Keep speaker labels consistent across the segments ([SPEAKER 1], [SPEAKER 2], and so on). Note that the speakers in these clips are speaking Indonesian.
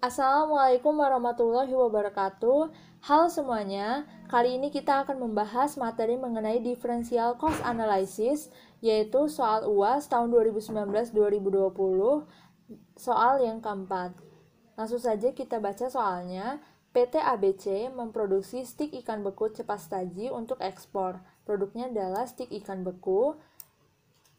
[SPEAKER 1] Assalamualaikum warahmatullahi wabarakatuh. Halo semuanya, kali ini kita akan membahas materi mengenai differential cost analysis, yaitu soal UAS tahun 2019-2020, soal yang keempat. Langsung saja kita baca soalnya. PT ABC memproduksi stik ikan beku cepat saji untuk ekspor. Produknya adalah stik ikan beku.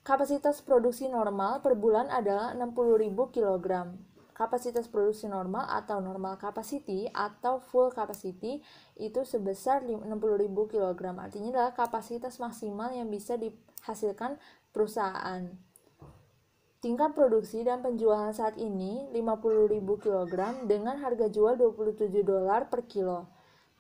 [SPEAKER 1] Kapasitas produksi normal per bulan adalah 60.000 kg. Kapasitas produksi normal atau normal capacity atau full capacity itu sebesar 60.000 kg. Artinya adalah kapasitas maksimal yang bisa dihasilkan perusahaan. Tingkat produksi dan penjualan saat ini 50.000 kg dengan harga jual $27 per kilo.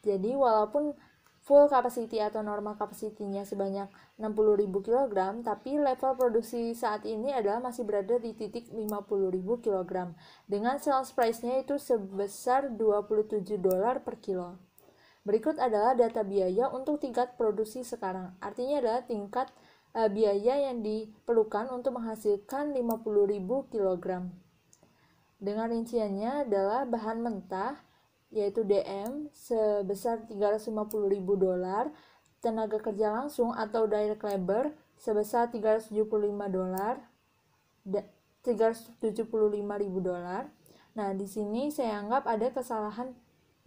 [SPEAKER 1] Jadi walaupun full capacity atau normal capacity-nya sebanyak 60.000 kg, tapi level produksi saat ini adalah masih berada di titik 50.000 kg dengan sales price-nya itu sebesar $27 per kilo. Berikut adalah data biaya untuk tingkat produksi sekarang. Artinya adalah tingkat biaya yang diperlukan untuk menghasilkan 50.000 kg. Dengan rinciannya adalah bahan mentah yaitu DM sebesar $350.000, tenaga kerja langsung atau direct labor sebesar $375.000. Nah, di sini saya anggap ada kesalahan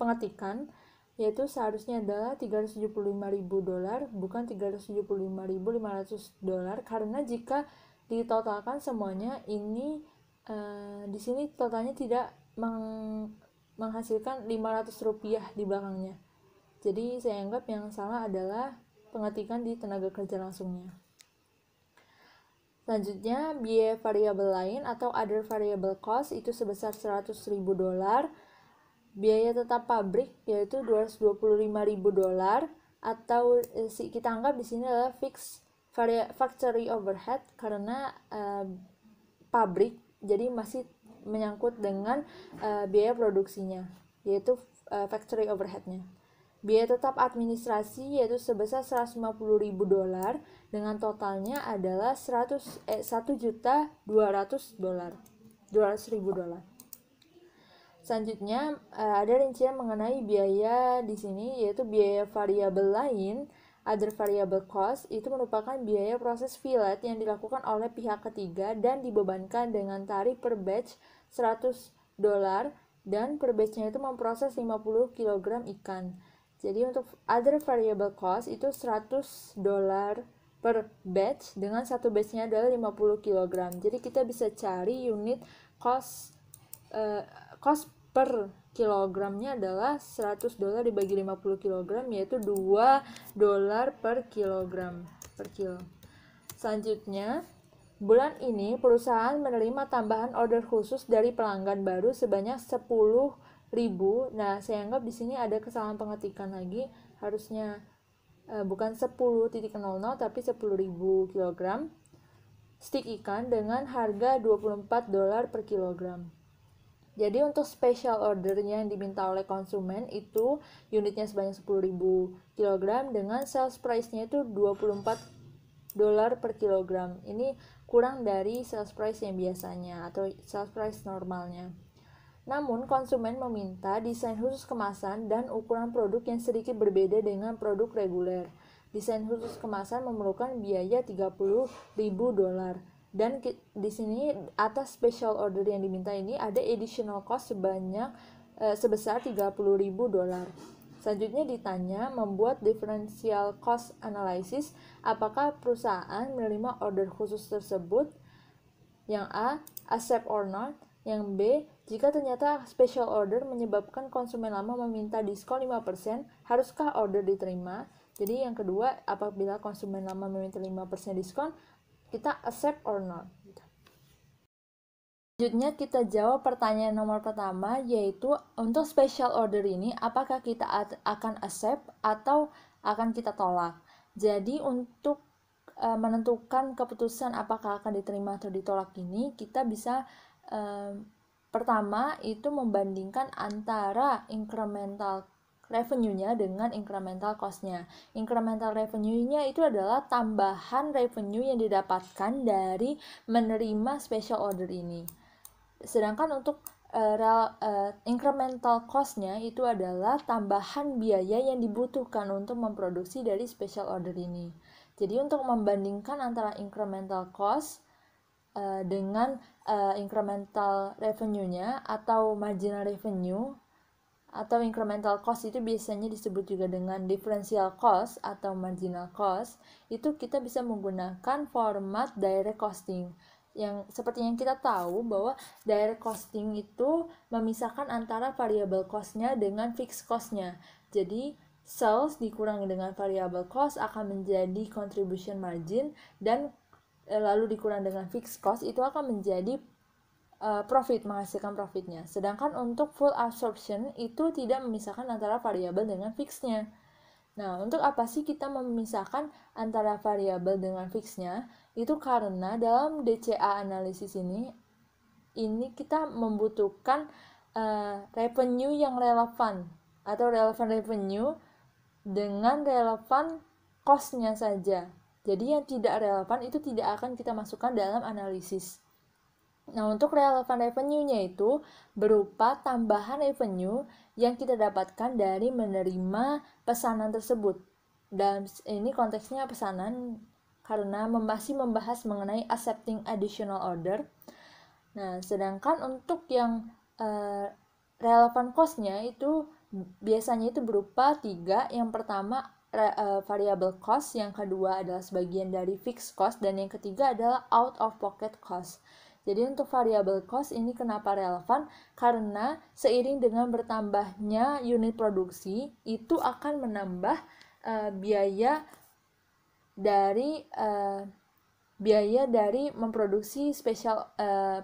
[SPEAKER 1] pengetikan, yaitu seharusnya adalah $375.000 bukan $375.500, karena jika ditotalkan semuanya ini di sini totalnya tidak menghasilkan Rp500 di belakangnya. Jadi saya anggap yang salah adalah pengetikan di tenaga kerja langsungnya. Selanjutnya, biaya variabel lain atau other variable cost itu sebesar $100.000. Biaya tetap pabrik yaitu $225.000 atau kita anggap di sini adalah fixed factory overhead karena pabrik, jadi masih menyangkut dengan biaya produksinya, yaitu factory overhead-nya. Biaya tetap administrasi yaitu sebesar $150.000 dengan totalnya adalah $1.200.000. Selanjutnya ada rincian mengenai biaya di sini, yaitu biaya variabel lain. Other variable cost itu merupakan biaya proses fillet yang dilakukan oleh pihak ketiga dan dibebankan dengan tarif per batch $100 dan per batchnya itu memproses 50 kg ikan. Jadi untuk other variable cost itu $100 per batch dengan satu batchnya adalah 50 kg. Jadi kita bisa cari unit cost per kilogramnya adalah $100 dibagi 50 kg, yaitu $2 per kilogram per kilo. Selanjutnya, bulan ini perusahaan menerima tambahan order khusus dari pelanggan baru sebanyak 10.000. Nah, saya anggap di sini ada kesalahan pengetikan lagi, harusnya bukan 10.00 tapi 10.000 kg stik ikan dengan harga $24 per kilogram. Jadi untuk special ordernya yang diminta oleh konsumen itu unitnya sebanyak 10.000 kg dengan sales price-nya itu $24 per kilogram. Ini kurang dari sales price yang biasanya atau sales price normalnya. Namun konsumen meminta desain khusus kemasan dan ukuran produk yang sedikit berbeda dengan produk reguler. Desain khusus kemasan memerlukan biaya $30.000. Dan di sini atas special order yang diminta ini ada additional cost sebesar $30.000. Selanjutnya ditanya membuat differential cost analysis, apakah perusahaan menerima order khusus tersebut? Yang A, accept or not. Yang B, jika ternyata special order menyebabkan konsumen lama meminta diskon 5%, haruskah order diterima? Jadi yang kedua, apabila konsumen lama meminta 5% diskon, kita accept or not. Selanjutnya kita jawab pertanyaan nomor pertama, yaitu untuk special order ini apakah kita akan accept atau akan kita tolak. Jadi untuk menentukan keputusan apakah akan diterima atau ditolak ini, kita bisa pertama itu membandingkan antara incremental revenue-nya dengan incremental cost-nya. Incremental revenue-nya itu adalah tambahan revenue yang didapatkan dari menerima special order ini. Sedangkan untuk incremental cost-nya itu adalah tambahan biaya yang dibutuhkan untuk memproduksi dari special order ini. Jadi untuk membandingkan antara incremental cost dengan incremental revenue-nya atau marginal revenue atau incremental cost, itu biasanya disebut juga dengan differential cost atau marginal cost, itu kita bisa menggunakan format direct costing. Yang seperti yang kita tahu bahwa direct costing itu memisahkan antara variable cost-nya dengan fixed cost-nya. Jadi sales dikurangi dengan variable cost akan menjadi contribution margin, dan lalu dikurang dengan fixed cost itu akan menjadi profit, menghasilkan profitnya. Sedangkan untuk full absorption itu tidak memisahkan antara variabel dengan fixednya. Nah, untuk apa sih kita memisahkan antara variabel dengan fixednya? Itu karena dalam DCA analisis ini kita membutuhkan revenue yang relevan atau relevan revenue dengan relevan cost-nya saja. Jadi yang tidak relevan itu tidak akan kita masukkan dalam analisis. Nah, untuk relevan revenue-nya itu berupa tambahan revenue yang kita dapatkan dari menerima pesanan tersebut. Dan ini konteksnya pesanan karena masih membahas mengenai accepting additional order. Nah, sedangkan untuk yang relevan cost-nya itu biasanya itu berupa 3. Yang pertama variable cost, yang kedua adalah sebagian dari fixed cost, dan yang ketiga adalah out of pocket cost. Jadi untuk variable cost ini kenapa relevan? Karena seiring dengan bertambahnya unit produksi, itu akan menambah biaya dari memproduksi special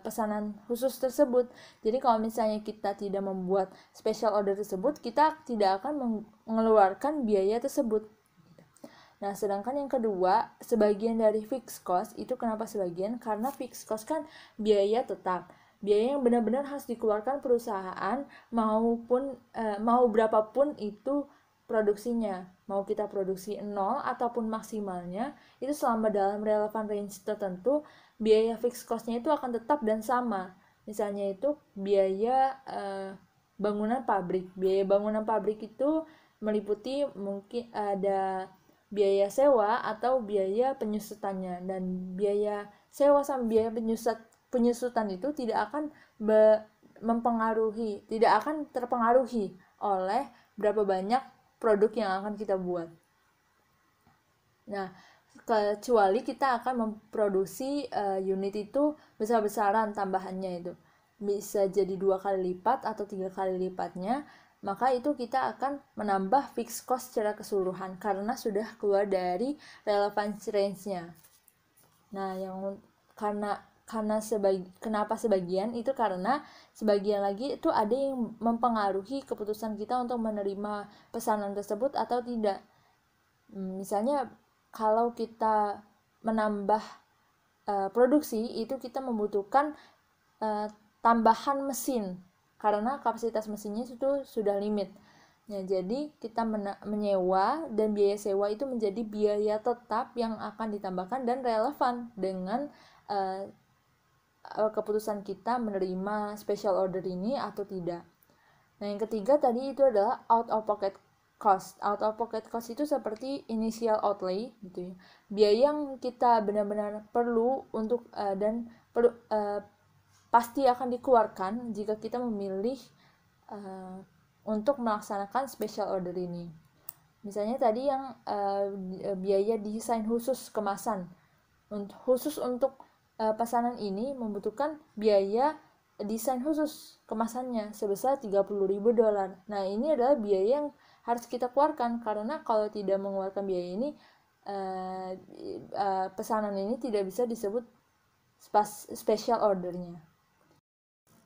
[SPEAKER 1] pesanan khusus tersebut. Jadi kalau misalnya kita tidak membuat special order tersebut, kita tidak akan mengeluarkan biaya tersebut. Nah, sedangkan yang kedua, sebagian dari fixed cost, itu kenapa sebagian? Karena fixed cost kan biaya tetap, biaya yang benar-benar harus dikeluarkan perusahaan, mau berapapun itu produksinya, mau kita produksi 0 ataupun maksimalnya, itu selama dalam relevan range tertentu, biaya fixed cost-nya itu akan tetap dan sama. Misalnya itu biaya bangunan pabrik. Biaya bangunan pabrik itu meliputi mungkin ada biaya sewa atau biaya penyusutannya, dan biaya sewa sama biaya penyusutan itu tidak akan terpengaruhi oleh berapa banyak produk yang akan kita buat. Nah, kecuali kita akan memproduksi unit itu besar-besaran, tambahannya itu bisa jadi 2 kali lipat atau 3 kali lipatnya, maka itu kita akan menambah fixed cost secara keseluruhan karena sudah keluar dari relevansi range-nya. Nah, kenapa sebagian? Itu karena sebagian lagi itu ada yang mempengaruhi keputusan kita untuk menerima pesanan tersebut atau tidak. Misalnya kalau kita menambah produksi, itu kita membutuhkan tambahan mesin karena kapasitas mesinnya itu sudah limit. Nah, jadi kita menyewa, dan biaya sewa itu menjadi biaya tetap yang akan ditambahkan dan relevan dengan keputusan kita menerima special order ini atau tidak. Nah, yang ketiga tadi itu adalah out of pocket cost. Out of pocket cost itu seperti initial outlay gitu ya. Biaya yang kita benar-benar perlu untuk pasti akan dikeluarkan jika kita memilih untuk melaksanakan special order ini. Misalnya tadi yang biaya desain khusus kemasan. Khusus untuk pesanan ini membutuhkan biaya desain khusus kemasannya sebesar $30.000. Nah, ini adalah biaya yang harus kita keluarkan, karena kalau tidak mengeluarkan biaya ini, pesanan ini tidak bisa disebut special ordernya.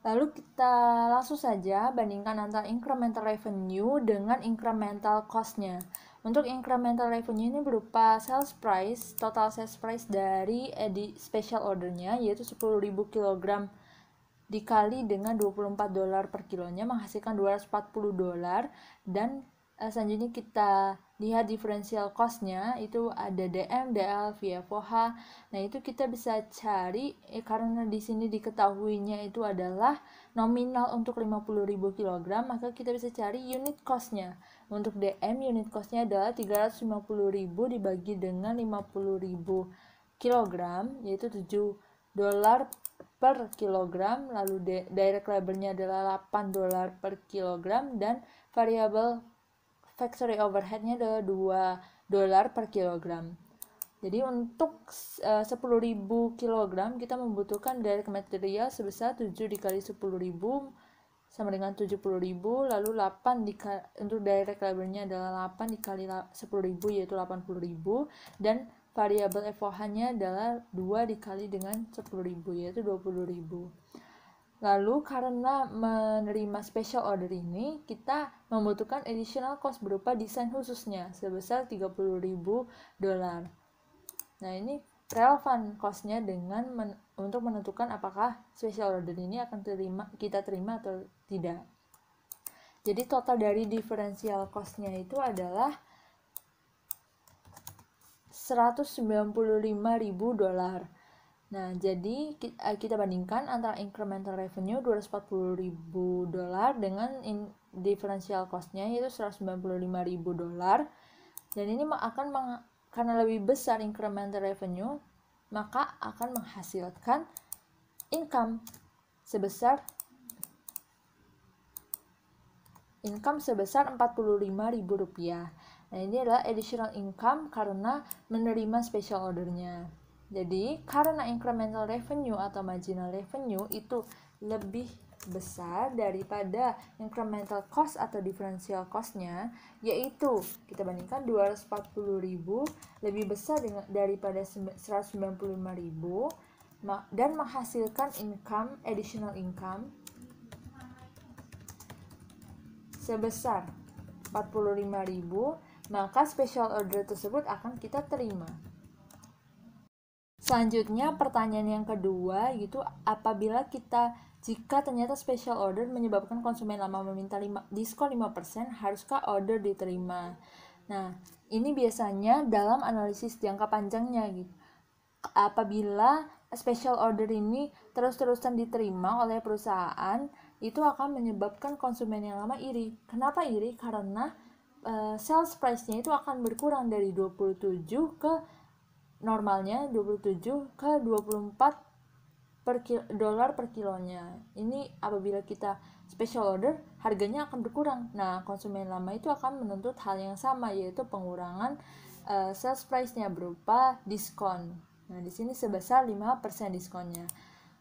[SPEAKER 1] Lalu kita langsung saja bandingkan antara incremental revenue dengan incremental cost-nya. Untuk incremental revenue ini berupa sales price, total sales price dari special order-nya, yaitu 10.000 kg dikali dengan $24 per kilonya menghasilkan $240, dan Selanjutnya kita lihat differential cost-nya, itu ada DM, DL, VFOH. Nah, itu kita bisa cari karena di sini diketahuinya itu adalah nominal untuk 50.000 kg, maka kita bisa cari unit cost-nya. Untuk DM unit cost-nya adalah 350.000 dibagi dengan 50.000 kg, yaitu $7 per kilogram. Lalu direct labor-nya adalah $8 per kilogram, dan variable factory overhead-nya adalah $2 per kilogram. Jadi untuk 10.000 kg kita membutuhkan direct material sebesar 7 dikali 10.000 sama dengan 70.000, lalu 8 untuk direct labor-nya adalah 8 dikali 10.000 yaitu 80.000, dan variabel FOH-nya adalah 2 dikali dengan 10.000 yaitu 20.000. Lalu karena menerima special order ini, kita membutuhkan additional cost berupa desain khususnya sebesar $30.000. Nah, ini relevan cost-nya untuk menentukan apakah special order ini akan kita terima atau tidak. Jadi total dari differential cost-nya itu adalah $195.000. Nah, jadi kita bandingkan antara incremental revenue $240.000 dengan differential cost-nya yaitu $195.000. Dan ini karena lebih besar incremental revenue, maka akan menghasilkan income sebesar $45.000. Nah, ini adalah additional income karena menerima special order-nya. Jadi, karena incremental revenue atau marginal revenue itu lebih besar daripada incremental cost atau differential cost-nya, yaitu kita bandingkan 240.000 lebih besar daripada 195.000 dan menghasilkan additional income sebesar 45.000, maka special order tersebut akan kita terima. Selanjutnya pertanyaan yang kedua yaitu jika ternyata special order menyebabkan konsumen lama meminta diskon 5%, haruskah order diterima? Nah, ini biasanya dalam analisis jangka panjangnya gitu. Apabila special order ini terus-terusan diterima oleh perusahaan, itu akan menyebabkan konsumen yang lama iri. Kenapa iri? Karena sales price-nya itu akan berkurang dari 27 ke normalnya 27 ke 24 dolar per kilonya. Ini apabila kita special order, harganya akan berkurang. Nah, konsumen lama itu akan menuntut hal yang sama, yaitu pengurangan sales price-nya berupa diskon. Nah, di sini sebesar 5% diskonnya.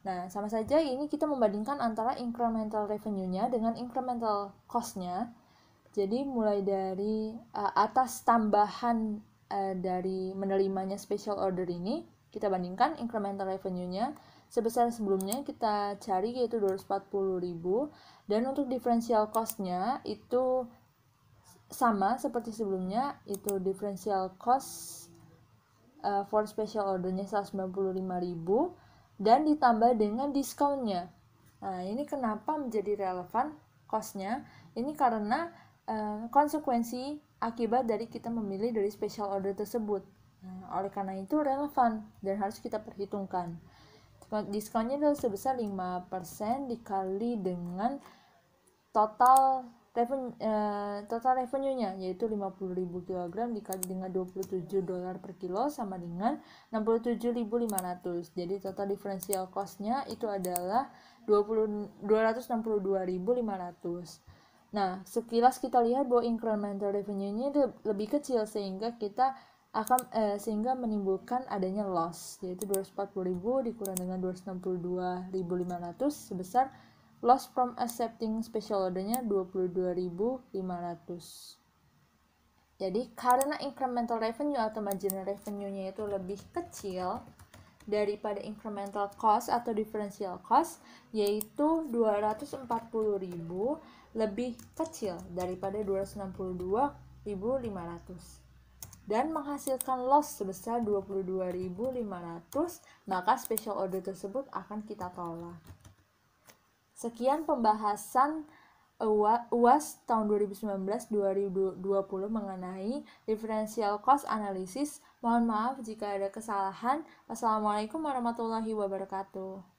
[SPEAKER 1] Nah, sama saja ini kita membandingkan antara incremental revenue-nya dengan incremental cost-nya. Jadi mulai dari atas tambahan dari menerimanya special order ini, kita bandingkan incremental revenue-nya sebesar sebelumnya kita cari yaitu 240.000, dan untuk differential cost-nya itu sama seperti sebelumnya, itu differential cost for special order-nya 195.000 dan ditambah dengan diskonnya. Nah, ini kenapa menjadi relevan cost-nya? Ini karena konsekuensi akibat dari kita memilih dari special order tersebut. Nah, oleh karena itu relevan dan harus kita perhitungkan. Diskonnya adalah sebesar 5% dikali dengan total revenue-nya yaitu 50.000 kg dikali dengan $27 per kilo sama dengan 67.500. Jadi total differential cost-nya itu adalah 262.500. Nah, sekilas kita lihat bahwa incremental revenue-nya lebih kecil sehingga sehingga menimbulkan adanya loss, yaitu 240.000 dikurang dengan 262.500 sebesar loss from accepting special order-nya 22.500. Jadi karena incremental revenue atau marginal revenue-nya itu lebih kecil daripada incremental cost atau differential cost, yaitu 240.000 lebih kecil daripada 262.500 dan menghasilkan loss sebesar 22.500, maka special order tersebut akan kita tolak. Sekian pembahasan UAS tahun 2019-2020 mengenai differential cost analysis. Mohon maaf jika ada kesalahan. Wassalamualaikum warahmatullahi wabarakatuh.